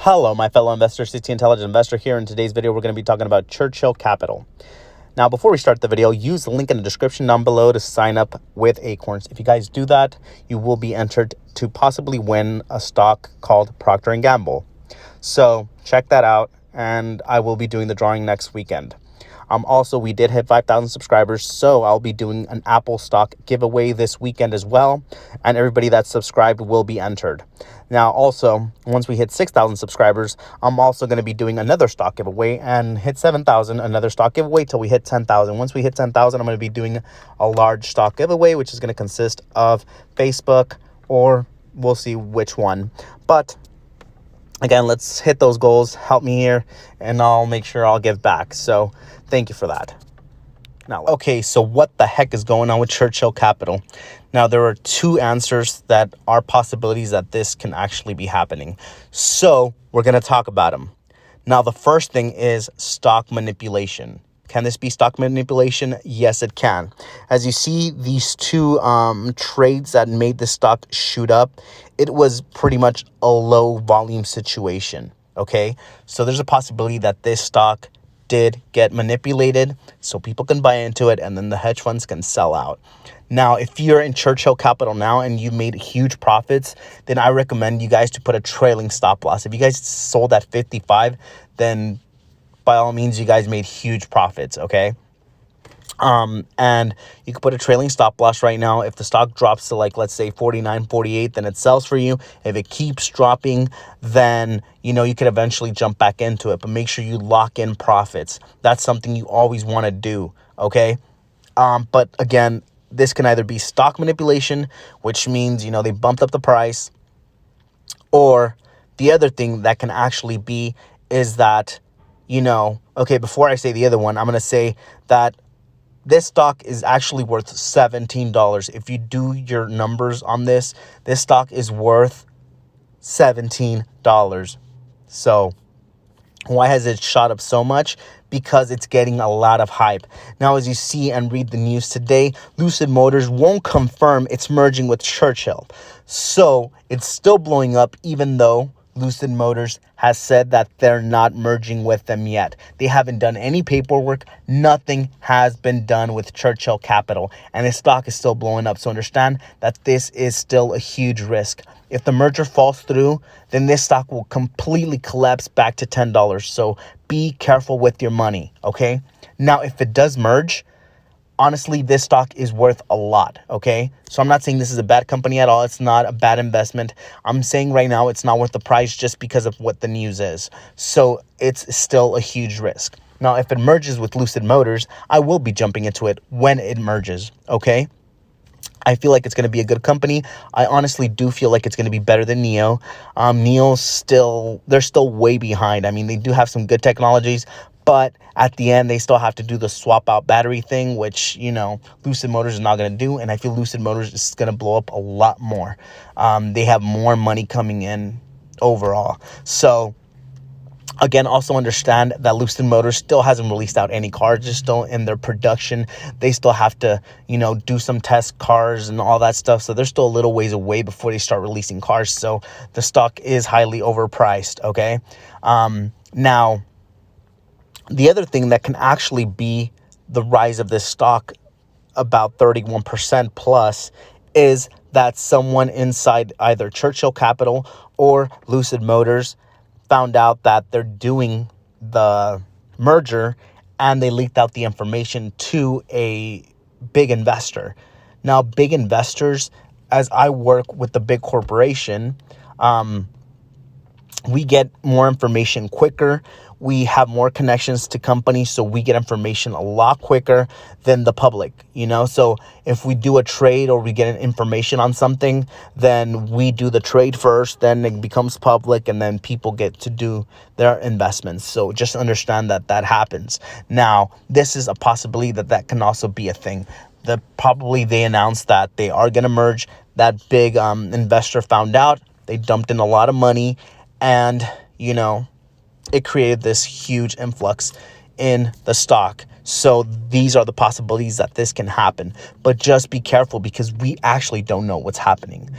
Hello, my fellow investors, CT Intelligent Investor here. In today's video, we're going to be talking about Churchill Capital. Now, before we start the video, use the link in the description down below to sign up with Acorns. If you guys do that, you will be entered to possibly win a stock called Procter & Gamble. So check that out, and I will be doing the drawing next weekend. Also, we did hit 5,000 subscribers, so I'll be doing an Apple stock giveaway this weekend as well, and everybody that's subscribed will be entered. Now, also, once we hit 6,000 subscribers, I'm also going to be doing another stock giveaway, and hit 7,000, another stock giveaway till we hit 10,000. Once we hit 10,000, I'm going to be doing a large stock giveaway, which is going to consist of Facebook, or we'll see which one. But again, let's hit those goals. Help me here, and I'll make sure I'll give back. So thank you for that. Now, okay, so what the heck is going on with Churchill Capital? Now, there are two answers that are possibilities that this can actually be happening. So we're going to talk about them. Now, the first thing is stock manipulation. Can this be stock manipulation? Yes, it can. As you see, these two trades that made the stock shoot up, it was pretty much a low volume situation, okay? So there's a possibility that this stock did get manipulated so people can buy into it and then the hedge funds can sell out. Now, if you're in Churchill Capital now and you made huge profits, then I recommend you guys to put a trailing stop loss. If you guys sold at 55, then by all means, you guys made huge profits, okay? And you can put a trailing stop loss right now. If the stock drops to, like, let's say 49, 48, then it sells for you. If it keeps dropping, then, you could eventually jump back into it. But make sure you lock in profits. That's something you always want to do, okay? But again, this can either be stock manipulation, which means, they bumped up the price. Or the other thing that can actually be is that, okay, before I say the other one, I'm going to say that this stock is actually worth $17. If you do your numbers on this stock is worth $17. So why has it shot up so much? Because it's getting a lot of hype. Now, as you see and read the news today, Lucid Motors won't confirm it's merging with Churchill. So it's still blowing up, even though Lucid Motors has said that they're not merging with them yet. They haven't done any paperwork. Nothing has been done with Churchill Capital, and the stock is still blowing up. So understand that this is still a huge risk. If the merger falls through, then this stock will completely collapse back to $10. So be careful with your money, okay? Now, if it does merge, honestly, this stock is worth a lot, okay? So I'm not saying this is a bad company at all. It's not a bad investment. I'm saying right now it's not worth the price just because of what the news is. So it's still a huge risk. Now, if it merges with Lucid Motors, I will be jumping into it when it merges, okay? I feel like it's going to be a good company. I honestly do feel like it's going to be better than NIO. They're still way behind. I mean, they do have some good technologies, but at the end, they still have to do the swap out battery thing, which, Lucid Motors is not going to do. And I feel Lucid Motors is going to blow up a lot more. They have more money coming in overall. So again, also understand that Lucid Motors still hasn't released out any cars, just still in their production. They still have to, do some test cars and all that stuff. So they're still a little ways away before they start releasing cars. So the stock is highly overpriced, okay? Now, the other thing that can actually be the rise of this stock about 31% plus is that someone inside either Churchill Capital or Lucid Motors found out that they're doing the merger and they leaked out the information to a big investor. Now, big investors, as I work with the big corporation, we get more information quicker. We have more connections to companies, so we get information a lot quicker than the public, So if we do a trade or we get information on something, then we do the trade first, then it becomes public, and then people get to do their investments. So just understand that that happens. Now, this is a possibility that can also be a thing. They announced that they are going to merge. That big investor found out. They dumped in a lot of money, and, it created this huge influx in the stock. So these are the possibilities that this can happen, but just be careful because we actually don't know what's happening.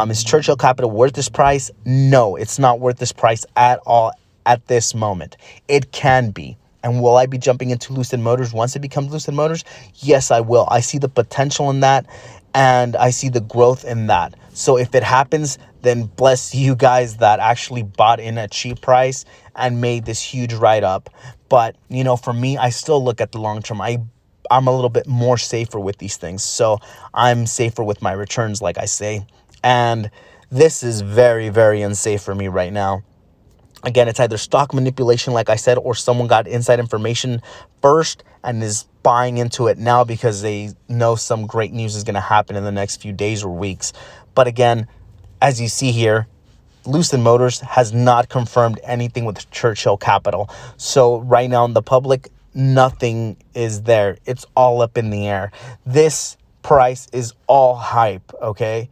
Is Churchill Capital worth this price? No, it's not worth this price at all at this moment. It can be. And will I be jumping into Lucid Motors once it becomes Lucid Motors? Yes, I will. I see the potential in that, and I see the growth in that. So if it happens, then bless you guys that actually bought in at cheap price and made this huge write-up. But, you know, for me, I still look at the long term. I'm a little bit more safer with these things. So I'm safer with my returns, like I say. And this is very, very unsafe for me right now. Again, it's either stock manipulation, like I said, or someone got inside information first and is buying into it now because they know some great news is going to happen in the next few days or weeks. But again, as you see here, Lucid Motors has not confirmed anything with Churchill Capital. So right now in the public, nothing is there. It's all up in the air. This price is all hype, okay?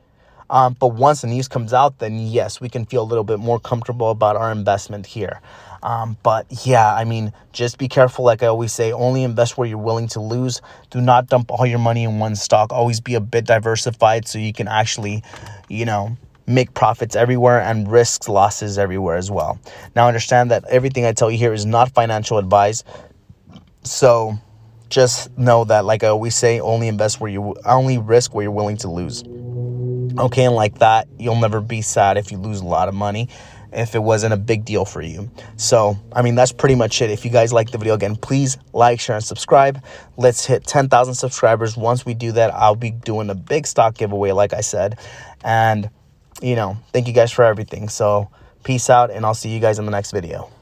But once the news comes out, then yes, we can feel a little bit more comfortable about our investment here. But yeah, I mean, just be careful. Like I always say, only invest where you're willing to lose. Do not dump all your money in one stock. Always be a bit diversified so you can actually, you know, make profits everywhere and risks losses everywhere as well. Now understand that everything I tell you here is not financial advice. So just know that, like I always say, only risk where you're willing to lose. Okay, and like that, you'll never be sad if you lose a lot of money if it wasn't a big deal for you. So, I mean, that's pretty much it. If you guys like the video, again, please like, share, and subscribe. Let's hit 10,000 subscribers. Once we do that, I'll be doing a big stock giveaway, like I said. And, you know, thank you guys for everything. So, peace out, and I'll see you guys in the next video.